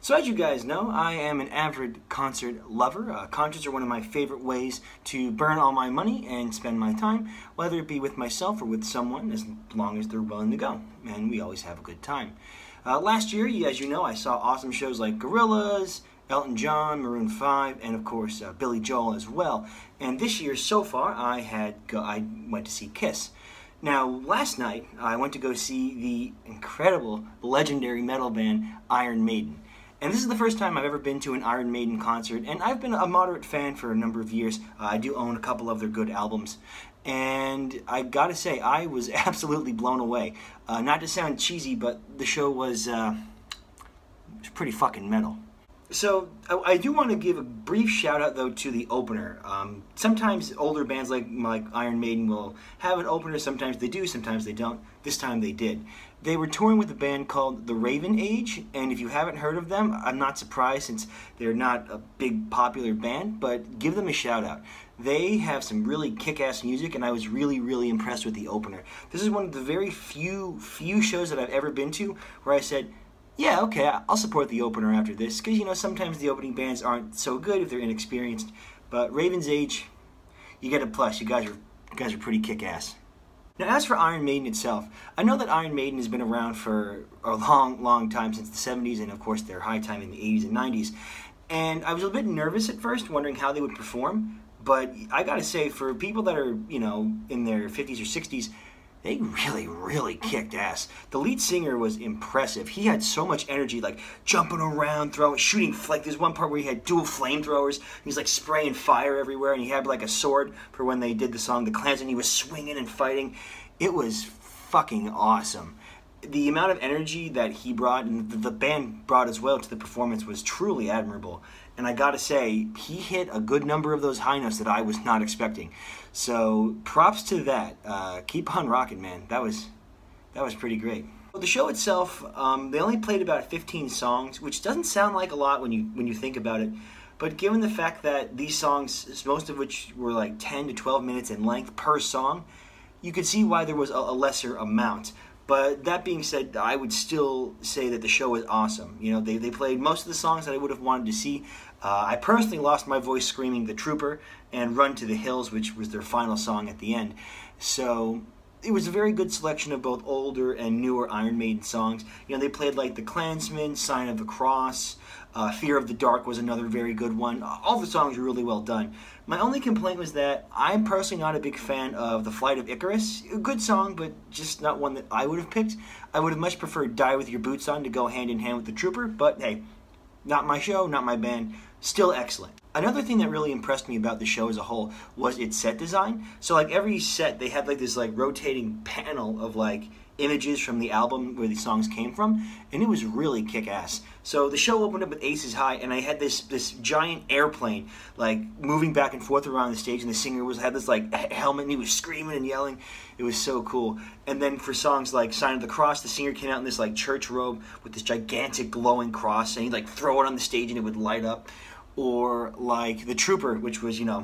So as you guys know, I am an avid concert lover. Concerts are one of my favorite ways to burn all my money and spend my time, whether it be with myself or with someone, as long as they're willing to go. And we always have a good time. Last year, as you know, I saw awesome shows like Gorillaz, Elton John, Maroon 5, and of course Billy Joel as well. And this year so far, I went to see Kiss. Now, last night, I went to go see the incredible, legendary metal band Iron Maiden. And this is the first time I've ever been to an Iron Maiden concert, and I've been a moderate fan for a number of years. I do own a couple of their good albums, and I gotta say, I was absolutely blown away. Not to sound cheesy, but the show was pretty fucking metal. So, I do want to give a brief shout out though to the opener. Sometimes older bands like Iron Maiden will have an opener, sometimes they do, sometimes they don't. This time they did. They were touring with a band called The Raven Age, and if you haven't heard of them, I'm not surprised since they're not a big popular band, but give them a shout out. They have some really kick-ass music, and I was really impressed with the opener. This is one of the very few shows that I've ever been to where I said, yeah, okay, I'll support the opener after this, because, you know, sometimes the opening bands aren't so good if they're inexperienced, but Raven's Age, you get a plus. You guys are pretty kick-ass. Now, as for Iron Maiden itself, I know that Iron Maiden has been around for a long time, since the 70s, and of course their high time in the 80s and 90s, and I was a bit nervous at first, wondering how they would perform, but I gotta say, for people that are, you know, in their 50s or 60s, they really kicked ass. The lead singer was impressive. He had so much energy, like jumping around, shooting. Like there's one part where he had dual flamethrowers. He was like spraying fire everywhere, and he had like a sword for when they did the song The Klansman. He was swinging and fighting. It was fucking awesome. The amount of energy that he brought, and the band brought as well to the performance, was truly admirable. And I gotta say, he hit a good number of those high notes that I was not expecting. So props to that. Keep on rocking, man. That was pretty great. The show itself, they only played about 15 songs, which doesn't sound like a lot when you think about it. But given the fact that these songs, most of which were like 10 to 12 minutes in length per song, you could see why there was a lesser amount. But that being said, I would still say that the show was awesome. You know, they played most of the songs that I would have wanted to see. I personally lost my voice screaming The Trooper and Run to the Hills, which was their final song at the end. So it was a very good selection of both older and newer Iron Maiden songs. You know, they played like The Klansman, Sign of the Cross, Fear of the Dark was another very good one. All the songs were really well done. My only complaint was that I'm personally not a big fan of The Flight of Icarus. A good song, but just not one that I would have picked. I would have much preferred Die With Your Boots On to go hand in hand with The Trooper, but hey, not my show, not my band. Still excellent. Another thing that really impressed me about the show as a whole was its set design. So like every set, they had like this like rotating panel of like images from the album where the songs came from, and it was really kick-ass. So the show opened up with Aces High, and I had this giant airplane like moving back and forth around the stage, and the singer had this like helmet, and he was screaming and yelling. It was so cool. And then for songs like Sign of the Cross, the singer came out in this like church robe with this gigantic glowing cross, and he'd like throw it on the stage and it would light up. Or like The Trooper, which was, you know,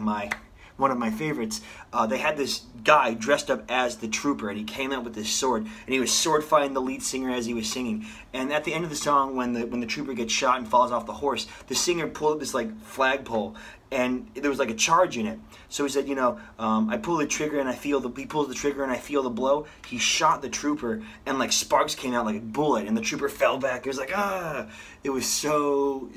one of my favorites. They had this guy dressed up as the Trooper, and he came out with this sword, and he was sword fighting the lead singer as he was singing. And at the end of the song, when the Trooper gets shot and falls off the horse, the singer pulled up this like flagpole, and there was like a charge in it. So he said, you know, I pull the trigger and I feel he pulls the trigger and I feel the blow. He shot the Trooper, and like sparks came out like a bullet, and the Trooper fell back. It was like, ah! It was so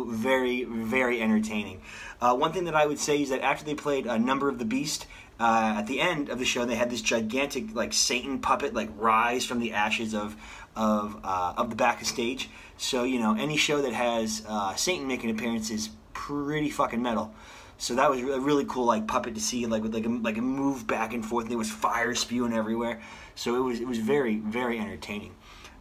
very entertaining. One thing that I would say is that after they played Number of the Beast, at the end of the show, they had this gigantic like Satan puppet like rise from the ashes of the back of stage. So, you know, any show that has Satan making appearances, pretty fucking metal. So that was a really cool like puppet to see, like with like a move back and forth, and there was fire spewing everywhere. So it was very entertaining.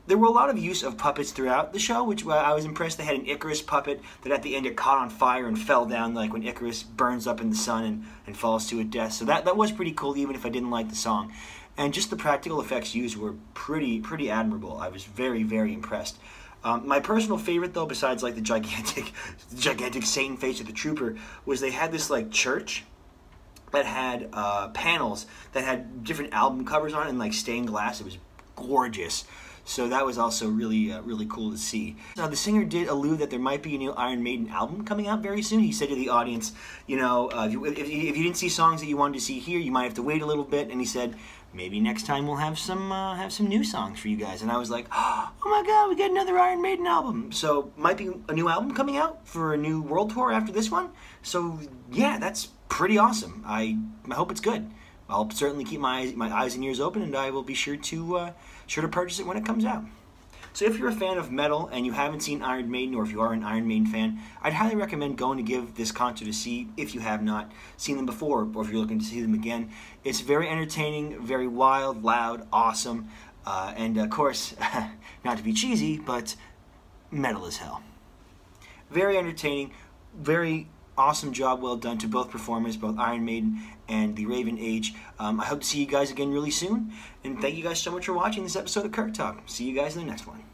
There were a lot of use of puppets throughout the show, which I was impressed. They had an Icarus puppet that at the end it caught on fire and fell down, like when Icarus burns up in the sun and falls to a death. So that was pretty cool, even if I didn't like the song. And just the practical effects used were pretty admirable. I was very impressed. My personal favorite, though, besides like the gigantic Satan face of the Trooper, was they had this like church that had panels that had different album covers on it and like stained glass. It was gorgeous. So that was also really, really cool to see. The singer did allude that there might be a new Iron Maiden album coming out very soon. He said to the audience, you know, if you didn't see songs that you wanted to see here, you might have to wait a little bit. And he said, maybe next time we'll have some new songs for you guys. And I was like, oh my God, we got another Iron Maiden album. So might be a new album coming out for a new world tour after this one. So yeah, that's pretty awesome. I hope it's good. I'll certainly keep my eyes and ears open, and I will be sure to purchase it when it comes out. So if you're a fan of metal and you haven't seen Iron Maiden, or if you are an Iron Maiden fan, I'd highly recommend going to give this concert a see if you have not seen them before, or if you're looking to see them again. It's very entertaining, very wild, loud, awesome, and of course, not to be cheesy, but metal as hell. Very entertaining, very awesome job well done to both performers, both Iron Maiden and the Raven Age. I hope to see you guys again really soon, and thank you guys so much for watching this episode of Kirk Talk. See you guys in the next one.